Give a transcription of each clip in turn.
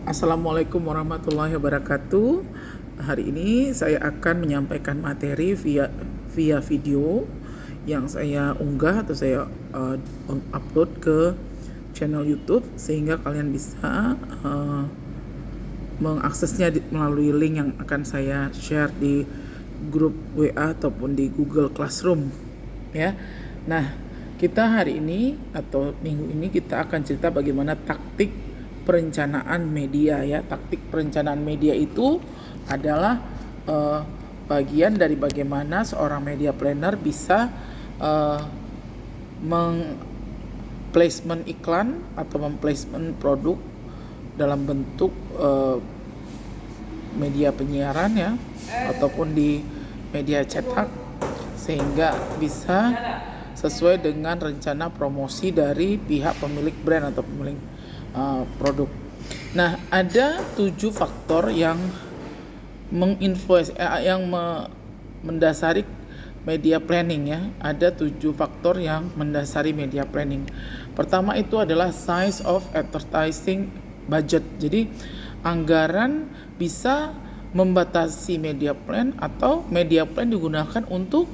Assalamualaikum warahmatullahi wabarakatuh. Hari ini saya akan menyampaikan materi via video yang saya unggah atau saya upload ke channel YouTube sehingga kalian bisa mengaksesnya melalui link yang akan saya share di grup WA ataupun di Google Classroom ya. Nah, kita hari ini atau minggu ini kita akan cerita bagaimana taktik perencanaan media ya. Taktik perencanaan media itu adalah bagian dari bagaimana seorang media planner bisa placement iklan atau memplacement produk dalam bentuk media penyiaran ya ataupun di media cetak sehingga bisa sesuai dengan rencana promosi dari pihak pemilik brand atau pemilik produk. Nah, ada 7 faktor yang mendasari media planning ya. Ada 7 faktor yang mendasari media planning. Pertama itu adalah size of advertising budget. Jadi anggaran bisa membatasi media plan atau media plan digunakan untuk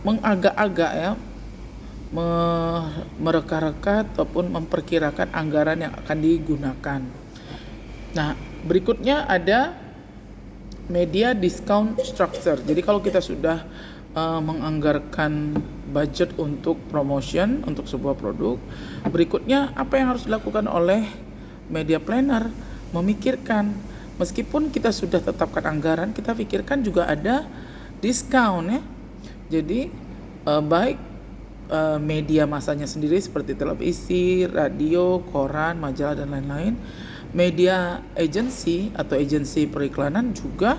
mengagak-agak ya, mereka-reka ataupun memperkirakan anggaran yang akan digunakan. Nah, berikutnya ada media discount structure. Jadi kalau kita sudah menganggarkan budget untuk promotion untuk sebuah produk, berikutnya apa yang harus dilakukan oleh media planner? Memikirkan, meskipun kita sudah tetapkan anggaran, kita pikirkan juga ada diskon ya. Jadi baik media masanya sendiri seperti televisi, radio, koran, majalah dan lain-lain. Media agency atau agensi periklanan juga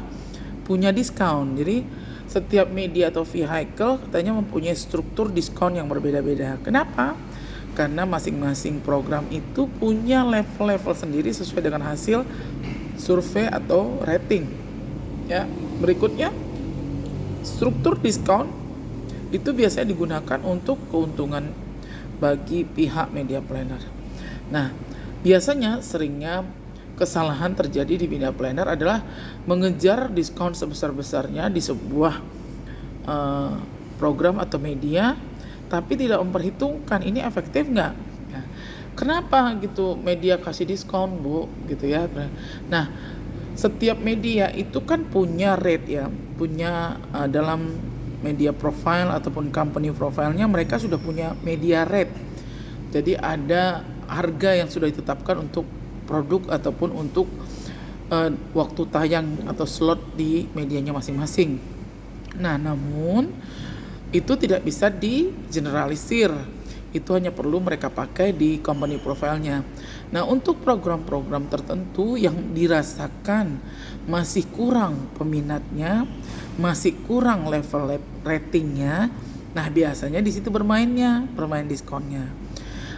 punya diskon. Jadi setiap media atau vehicle katanya mempunyai struktur diskon yang berbeda-beda. Kenapa? Karena masing-masing program itu punya level-level sendiri sesuai dengan hasil survei atau rating. Ya, berikutnya struktur diskon itu biasanya digunakan untuk keuntungan bagi pihak media planner. Nah, biasanya seringnya kesalahan terjadi di media planner adalah mengejar diskon sebesar-besarnya di sebuah program atau media, tapi tidak memperhitungkan ini efektif nggak. Ya. Kenapa gitu media kasih diskon Bu gitu ya. Nah, setiap media itu kan punya rate ya, punya dalam media profile ataupun company profile-nya mereka sudah punya media rate. Jadi ada harga yang sudah ditetapkan untuk produk ataupun untuk waktu tayang atau slot di medianya masing-masing. Nah, namun itu tidak bisa di-generalisir. Itu hanya perlu mereka pakai di company profile-nya. Nah, untuk program-program tertentu yang dirasakan masih kurang peminatnya, masih kurang level ratingnya, nah biasanya di situ bermain diskonnya.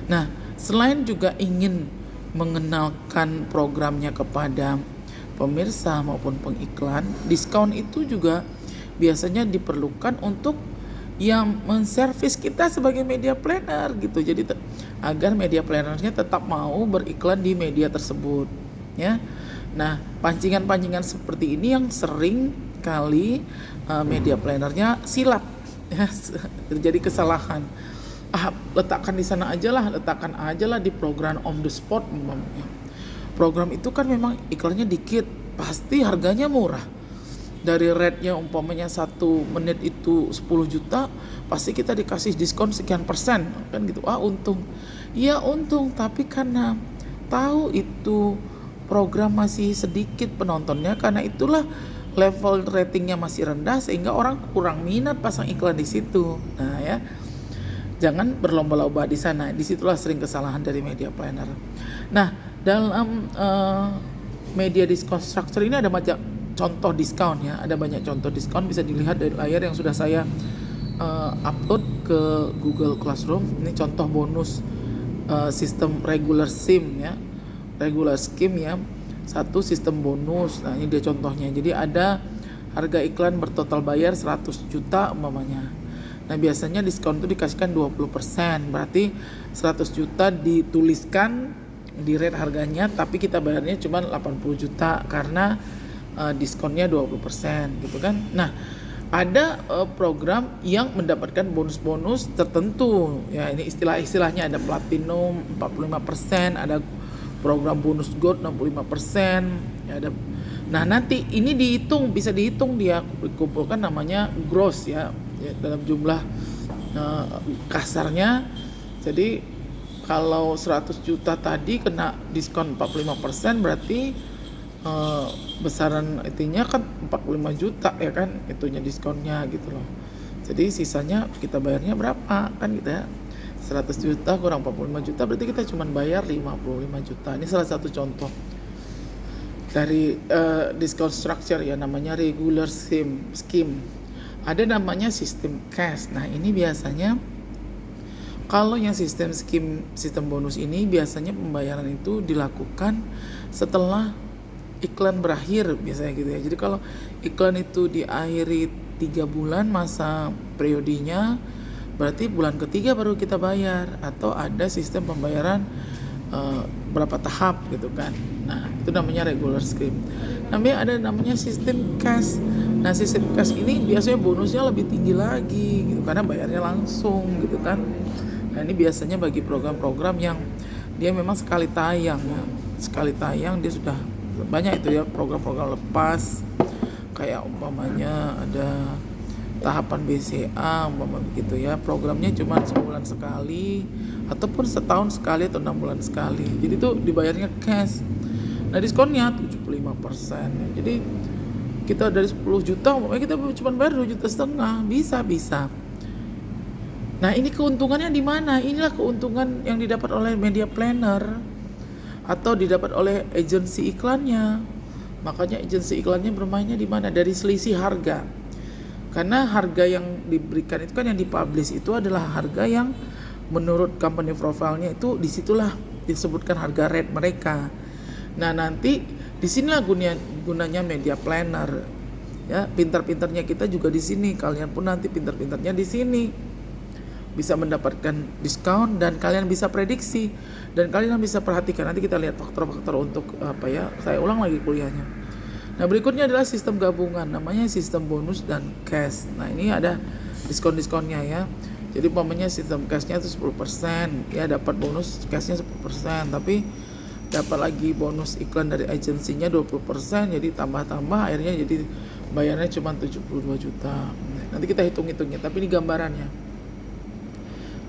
Nah, selain juga ingin mengenalkan programnya kepada pemirsa maupun pengiklan, diskon itu juga biasanya diperlukan untuk yang menservis kita sebagai media planner gitu. Jadi agar media plannernya tetap mau beriklan di media tersebut ya. Nah, pancingan-pancingan seperti ini yang sering kali media plannernya silap ya, terjadi kesalahan. Letakkan di sana ajalah, letakkan ajalah di program on the spot. Program itu kan memang iklannya dikit, pasti harganya murah. Dari rate-nya umpamanya 1 menit itu 10 juta, pasti kita dikasih diskon sekian persen kan gitu. Untung. Iya untung, tapi karena tahu itu program masih sedikit penontonnya, karena itulah level ratingnya masih rendah sehingga orang kurang minat pasang iklan di situ. Nah ya, jangan berlomba-lomba di sana. Disitulah sering kesalahan dari media planner. Nah, dalam media diskon structure ini ada banyak contoh diskon ya. Ada banyak contoh diskon, bisa dilihat dari layar yang sudah saya upload ke Google Classroom. Ini contoh bonus sistem regular SIM ya, regular scheme ya. Satu sistem bonus. Nah, ini dia contohnya. Jadi ada harga iklan bertotal bayar 100 juta umpamanya. Nah, biasanya diskon itu dikasihkan 20%. Berarti 100 juta dituliskan di rate harganya, tapi kita bayarnya cuma 80 juta karena diskonnya 20% gitu kan. Nah, ada program yang mendapatkan bonus-bonus tertentu. Ya, ini istilahnya ada platinum 45%, ada program bonus gold 65%, ya ada. Nah, nanti ini bisa dihitung dia kumpulkan, namanya gross ya dalam jumlah kasarnya. Jadi kalau 100 juta tadi kena diskon 45%, berarti besaran itunya kan 45 juta ya kan, itunya diskonnya gitu loh. Jadi sisanya kita bayarnya berapa kan kita 100 juta kurang 45 juta, berarti kita cuma bayar 55 juta. Ini salah satu contoh dari discount structure ya, namanya regular scheme. Ada namanya sistem cash. Nah, ini biasanya kalau yang sistem bonus ini biasanya pembayaran itu dilakukan setelah iklan berakhir biasanya gitu ya. Jadi kalau iklan itu diakhiri 3 bulan masa periodenya, berarti bulan ketiga baru kita bayar, atau ada sistem pembayaran berapa tahap gitu kan. Nah, itu namanya regular scheme. Ada namanya sistem cash. Nah, sistem cash ini biasanya bonusnya lebih tinggi lagi gitu karena bayarnya langsung gitu kan. Nah, ini biasanya bagi program-program yang dia memang sekali tayang ya. Sekali tayang dia sudah banyak itu ya, program-program lepas kayak umpamanya ada tahapan BCA umpamanya begitu ya, programnya cuma sebulan sekali ataupun setahun sekali atau 6 bulan sekali. Jadi itu dibayarnya cash. Nah, diskonnya 75%. Jadi kita dari 10 juta kita cuma bayar 2,5 juta, bisa. Nah, ini keuntungannya di mana? Inilah keuntungan yang didapat oleh media planner atau didapat oleh agensi iklannya. Makanya agensi iklannya bermainnya di mana? Dari selisih harga. Karena harga yang diberikan itu kan, yang dipublish itu adalah harga yang menurut company profile-nya itu, disitulah disebutkan harga rate mereka. Nah, nanti disinilah gunanya media planner. Ya, pintar-pintarnya kita juga di sini. Kalian pun nanti pintar-pintarnya di sini. Bisa mendapatkan diskon dan kalian bisa prediksi dan kalian bisa perhatikan. Nanti kita lihat faktor-faktor untuk apa ya. Saya ulang lagi kuliahnya. Nah, berikutnya adalah sistem gabungan, namanya sistem bonus dan cash. Nah, ini ada diskon-diskonnya ya. Jadi umpamanya sistem cashnya itu 10%, ya dapat bonus cashnya 10%, tapi dapat lagi bonus iklan dari agensinya 20%, jadi tambah-tambah akhirnya jadi bayarnya cuma 72 juta. Nanti kita hitung-hitungnya, tapi ini gambarannya.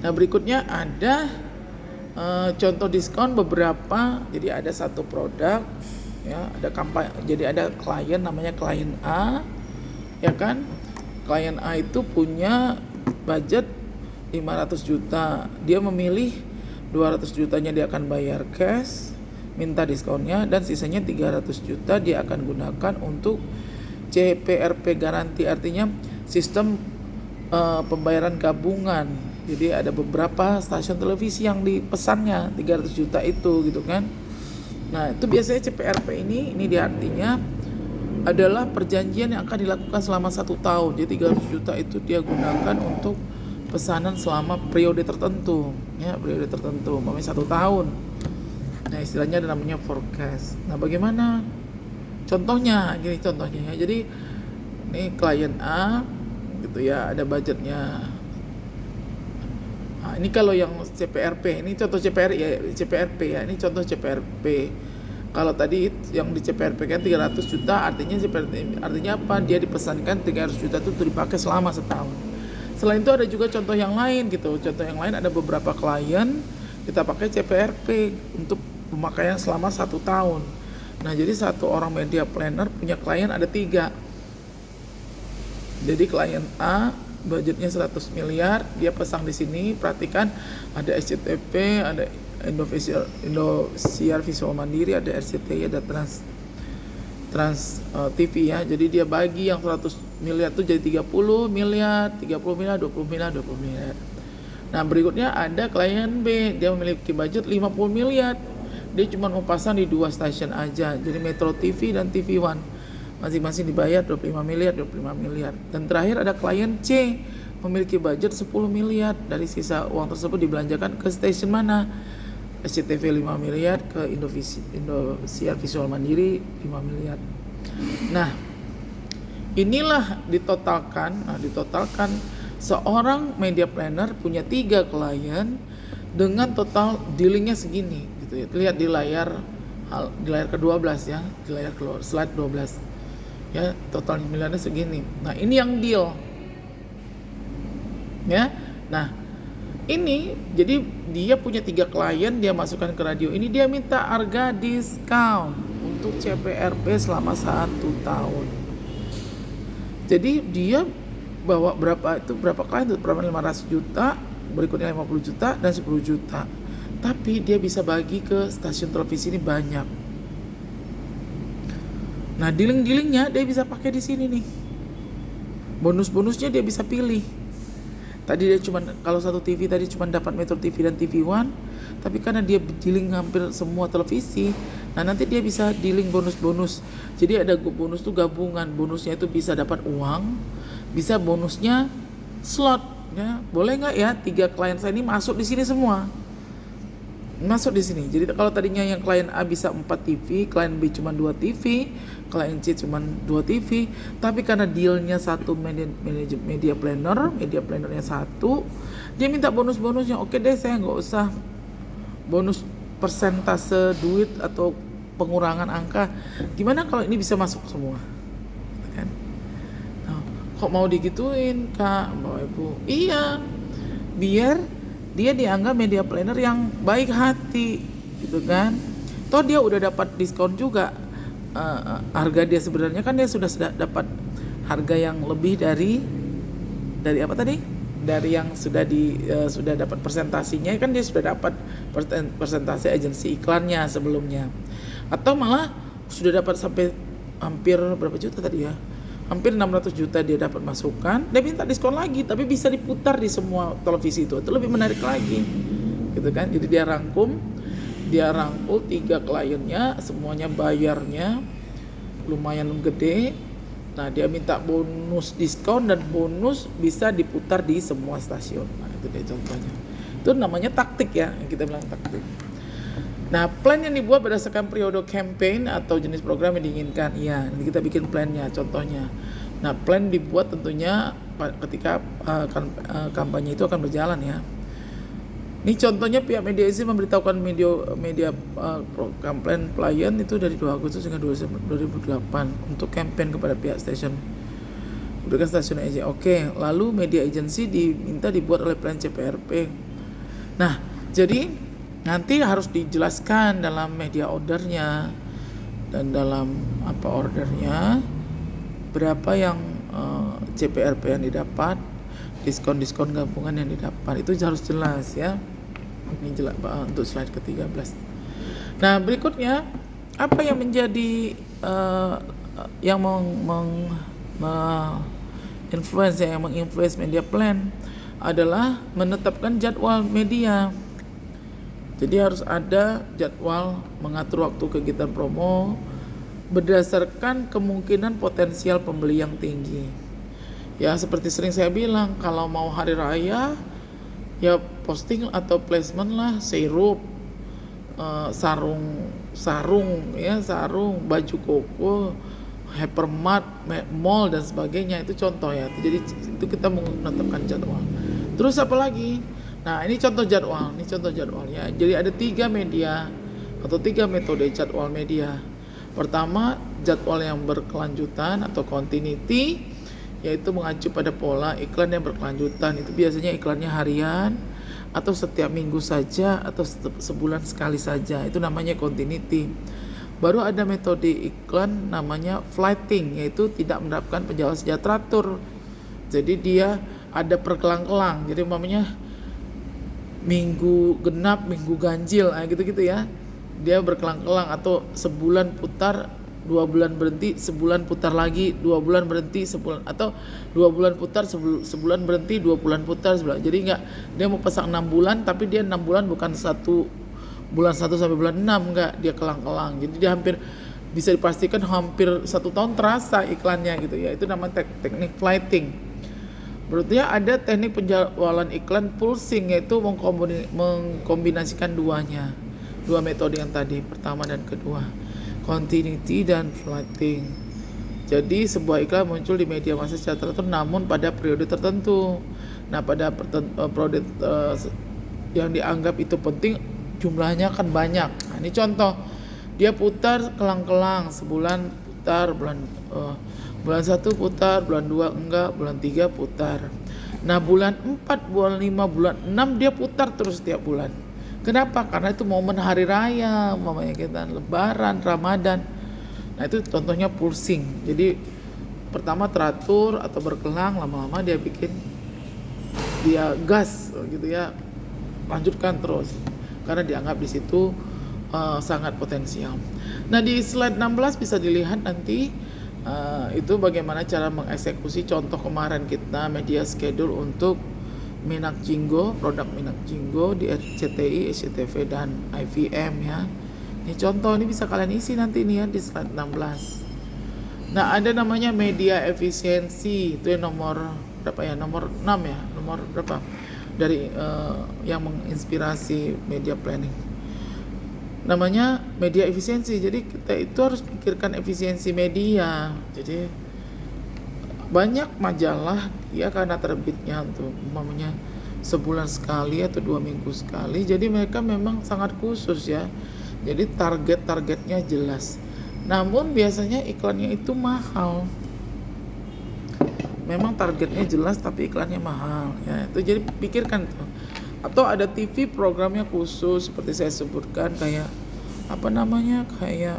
Nah, berikutnya ada contoh diskon beberapa. Jadi ada satu produk ya, ada kampanye. Jadi ada klien namanya klien A, ya kan? Klien A itu punya budget 500 juta. Dia memilih 200 jutanya dia akan bayar cash, minta diskonnya, dan sisanya 300 juta dia akan gunakan untuk CPRP garanti, artinya sistem pembayaran gabungan. Jadi ada beberapa stasiun televisi yang dipesannya 300 juta itu gitu kan. Nah, itu biasanya CPRP ini dia artinya adalah perjanjian yang akan dilakukan selama 1 tahun. Jadi 300 juta itu dia gunakan untuk pesanan selama periode tertentu, ya periode tertentu, umpamanya 1 tahun. Nah, istilahnya ada namanya forecast. Nah, bagaimana contohnya? Gini contohnya ya. Jadi ini klien A gitu ya, ada budgetnya. Nah, ini kalau yang CPRP, ini contoh CPRP ya, ini contoh CPRP. Kalau tadi yang di CPRP kan 300 juta, artinya apa? Dia dipesankan 300 juta itu dipakai selama setahun. Selain itu ada juga contoh yang lain gitu. Contoh yang lain ada beberapa klien kita pakai CPRP untuk pemakaian selama 1 tahun. Nah, jadi satu orang media planner punya klien ada 3. Jadi klien A budgetnya 100 miliar, dia pasang di sini. Perhatikan ada SCTV, ada Indosiar Visual Mandiri, ada RCTI, ada Trans TV ya. Jadi dia bagi yang 100 miliar itu jadi 30 miliar, 20 miliar. Nah, berikutnya ada klien B, dia memiliki budget 50 miliar. Dia cuma mau pasang di 2 stasiun aja, jadi Metro TV dan TV One. Masing-masing dibayar 25 miliar. Dan terakhir ada klien C, memiliki budget 10 miliar. Dari sisa uang tersebut dibelanjakan ke stasiun mana? SCTV 5 miliar, ke Indosiar Visual Mandiri 5 miliar. Nah, inilah ditotalkan seorang media planner punya 3 klien dengan total dealingnya segini gitu ya. Lihat di layar ke-12 ya, di layar slide 12. Ya, total nilainya segini. Nah, ini yang deal. Ya. Nah, ini jadi dia punya 3 klien, dia masukkan ke radio ini, dia minta harga diskon untuk CPRP selama 1 tahun. Jadi dia bawa berapa klien itu, berapa 500 juta, berikutnya 50 juta dan 10 juta. Tapi dia bisa bagi ke stasiun televisi ini banyak. Nah, dealing-dealingnya dia bisa pakai di sini nih. Bonus-bonusnya dia bisa pilih. Tadi dia kalau satu TV tadi cuma dapat Metro TV dan TV One, tapi karena dia dealing hampir semua televisi, nah nanti dia bisa dealing bonus-bonus. Jadi ada bonus tuh gabungan, bonusnya itu bisa dapat uang, bisa bonusnya slot. Ya, boleh nggak ya 3 klien saya ini masuk di sini semua? Masuk di sini. Jadi kalau tadinya yang klien A bisa 4 TV, klien B cuma 2 TV, klien C cuma 2 TV, tapi karena dealnya satu media plannernya satu, dia minta bonus-bonusnya. Oke deh, saya nggak usah bonus persentase duit atau pengurangan angka. Gimana kalau ini bisa masuk semua? Kan? Nah, kok mau digituin, Kak, Bapak Ibu? Iya, biar dia dianggap media planner yang baik hati gitu kan. Toh dia udah dapat diskon juga. Harga dia sebenarnya kan dia sudah dapat harga yang lebih dari apa tadi? Dari yang sudah dapat presentasinya kan, dia sudah dapat presentasi agensi iklannya sebelumnya. Atau malah sudah dapat sampai hampir berapa juta tadi ya? Hampir 600 juta dia dapat masukan, dia minta diskon lagi, tapi bisa diputar di semua televisi itu lebih menarik lagi gitu kan. Jadi dia rangkul 3 kliennya, semuanya bayarnya lumayan gede. Nah, dia minta bonus diskon dan bonus bisa diputar di semua stasiun. Nah, itu dia contohnya. Itu namanya taktik ya, yang kita bilang taktik. Nah, plan yang dibuat berdasarkan periode campaign atau jenis program yang diinginkan. Iya, nanti kita bikin plannya, contohnya. Nah, plan dibuat tentunya ketika kampanye itu akan berjalan ya. Ini contohnya pihak media agency memberitahukan media program plan klien itu dari 2 Agustus hingga 2 Desember 2008 untuk campaign kepada pihak stasiun. Berikan stasiun agency. Oke, lalu media agency diminta dibuat oleh plan CPRP. Nah, jadi nanti harus dijelaskan dalam media ordernya dan dalam ordernya berapa yang CPRP yang didapat, diskon gabungan yang didapat, itu harus jelas ya. Ini jelas untuk slide ke-13. Nah, berikutnya apa yang menjadi yang menginfluence media plan adalah menetapkan jadwal media. Jadi harus ada jadwal mengatur waktu kegiatan promo berdasarkan kemungkinan potensial pembeli yang tinggi. Ya, seperti sering saya bilang, kalau mau hari raya ya posting atau placement lah sirup, sarung, baju koko, hypermart, mall dan sebagainya. Itu contoh ya. Jadi itu kita menetapkan jadwal. Terus apa lagi? Nah, ini contoh jadwal ya. Jadi ada 3 media atau 3 metode jadwal media. Pertama, jadwal yang berkelanjutan atau continuity, yaitu mengacu pada pola iklan yang berkelanjutan. Itu biasanya iklannya harian atau setiap minggu saja atau sebulan sekali saja. Itu namanya continuity. Baru ada metode iklan namanya flighting, yaitu tidak menerapkan penjualan secara teratur. Jadi dia ada perkelang-kelang. Jadi umpamanya minggu genap, minggu ganjil, gitu-gitu ya. Dia berkelang-kelang, atau sebulan putar, 2 bulan berhenti, sebulan putar lagi, 2 bulan berhenti, sebulan, atau 2 bulan putar, sebulan berhenti, 2 bulan putar, sebulan. Jadi enggak, dia mau pasang 6 bulan, tapi dia 6 bulan bukan bulan 1 sampai bulan 6, enggak, dia kelang-kelang. Jadi dia hampir bisa dipastikan hampir 1 tahun terasa iklannya gitu ya. Itu namanya teknik flighting. Berarti ada teknik penjualan iklan pulsing, yaitu mengkombinasikan duanya. dua metode yang tadi, pertama dan kedua, continuity dan flighting. Jadi sebuah iklan muncul di media massa secara teratur namun pada periode tertentu. Nah, pada periode yang dianggap itu penting jumlahnya kan banyak. Nah, ini contoh, dia putar kelang-kelang sebulan, putar bulan 1 putar, bulan 2 enggak, bulan 3 putar. Nah, bulan 4, bulan 5, bulan 6 dia putar terus setiap bulan. Kenapa? Karena itu momen hari raya, umpamanya kita lebaran, Ramadan. Nah, itu contohnya pulsing. Jadi pertama teratur atau berkelang, lama-lama dia bikin dia gas gitu ya. Lanjutkan terus. Karena dianggap di situ sangat potensial. Nah, di slide 16 bisa dilihat nanti itu bagaimana cara mengeksekusi contoh kemarin kita media schedule untuk Minak Jinggo, produk Minak Jinggo di RCTI, SCTV dan IVM ya. Ini contoh, ini bisa kalian isi nanti nih ya di slide 16. Nah, ada namanya media efisiensi, itu yang nomor berapa ya? Nomor 6 ya, nomor berapa? Dari yang menginspirasi media planning. Namanya media efisiensi. Jadi kita itu harus pikirkan efisiensi media. Jadi banyak majalah ya karena terbitnya untuk umpamanya sebulan sekali atau 2 minggu sekali. Jadi mereka memang sangat khusus ya. Jadi targetnya jelas. Namun biasanya iklannya itu mahal. Memang targetnya jelas tapi iklannya mahal ya. Itu jadi pikirkan tuh. Atau ada TV programnya khusus seperti saya sebutkan kayak kayak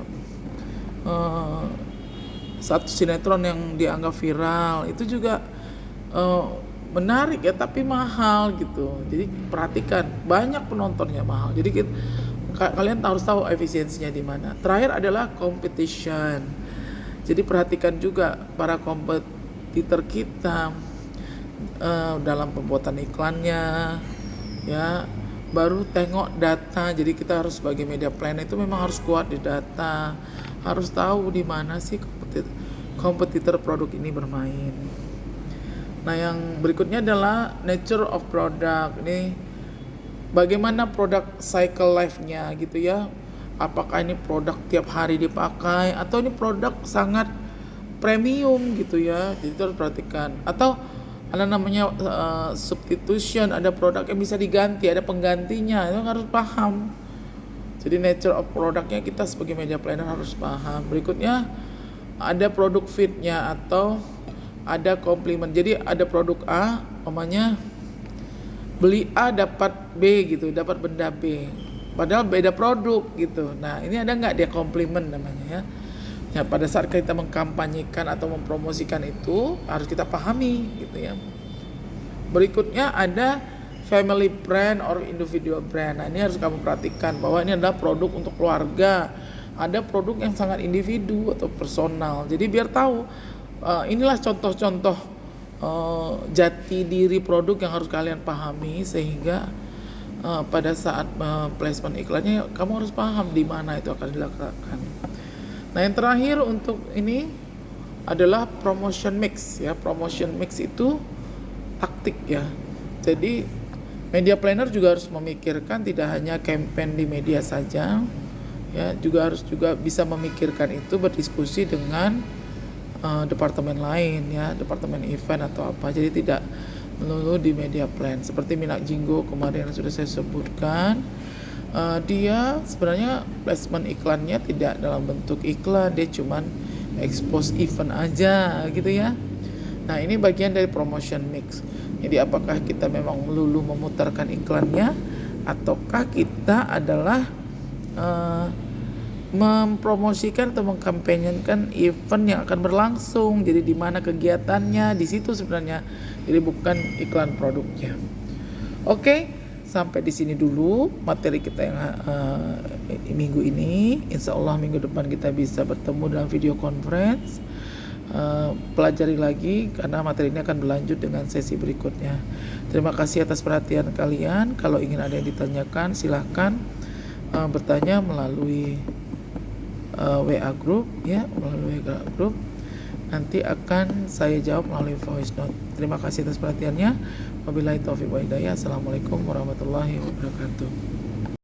satu sinetron yang dianggap viral itu juga menarik ya tapi mahal gitu. Jadi perhatikan, banyak penontonnya mahal. Jadi kalian harus tahu efisiensinya di mana. Terakhir adalah competition. Jadi perhatikan juga para kompetitor kita dalam pembuatan iklannya ya, baru tengok data. Jadi kita harus sebagai media planner itu memang harus kuat di data, harus tahu di mana sih kompetitor produk ini bermain. Nah, yang berikutnya adalah nature of product. Ini bagaimana produk cycle life-nya gitu ya. Apakah ini produk tiap hari dipakai atau ini produk sangat premium gitu ya. Jadi harus perhatikan. Atau ada namanya substitution, ada produk yang bisa diganti, ada penggantinya, itu harus paham. Jadi nature of produknya kita sebagai media planner harus paham. Berikutnya ada produk fitnya atau ada komplement. Jadi ada produk A, umpamanya beli A dapat B gitu, dapat benda B. Padahal beda produk gitu. Nah, ini ada nggak dia komplement namanya ya. Ya, pada saat kita mengkampanyekan atau mempromosikan itu harus kita pahami gitu ya. Berikutnya ada family brand or individual brand. Nah, ini harus kamu perhatikan bahwa ini adalah produk untuk keluarga. Ada produk yang sangat individu atau personal. Jadi biar tahu inilah contoh-contoh jati diri produk yang harus kalian pahami sehingga pada saat placement iklannya kamu harus paham di mana itu akan dilakukan. Nah, yang terakhir untuk ini adalah promotion mix ya. Promotion mix itu taktik ya. Jadi media planner juga harus memikirkan tidak hanya campaign di media saja ya, juga harus bisa memikirkan itu, berdiskusi dengan departemen lain ya, departemen event atau apa. Jadi tidak melulu di media plan. Seperti Minak Jinggo kemarin yang sudah saya sebutkan. Dia sebenarnya placement iklannya tidak dalam bentuk iklan, dia cuman expose event aja gitu ya. Nah, ini bagian dari promotion mix. Jadi apakah kita memang melulu memutarkan iklannya ataukah kita adalah mempromosikan atau mengkampanyekan event yang akan berlangsung. Jadi di mana kegiatannya, di situ sebenarnya. Jadi bukan iklan produknya. Oke. Sampai di sini dulu materi kita yang minggu ini. Insya Allah minggu depan kita bisa bertemu dalam video conference. Pelajari lagi karena materi ini akan berlanjut dengan sesi berikutnya. Terima kasih atas perhatian kalian. Kalau ingin ada yang ditanyakan silahkan bertanya melalui WA group ya, melalui WA group. Nanti akan saya jawab melalui voice note. Terima kasih atas perhatiannya. Wabillahi taufiq wa hidayah. Assalamualaikum warahmatullahi wabarakatuh.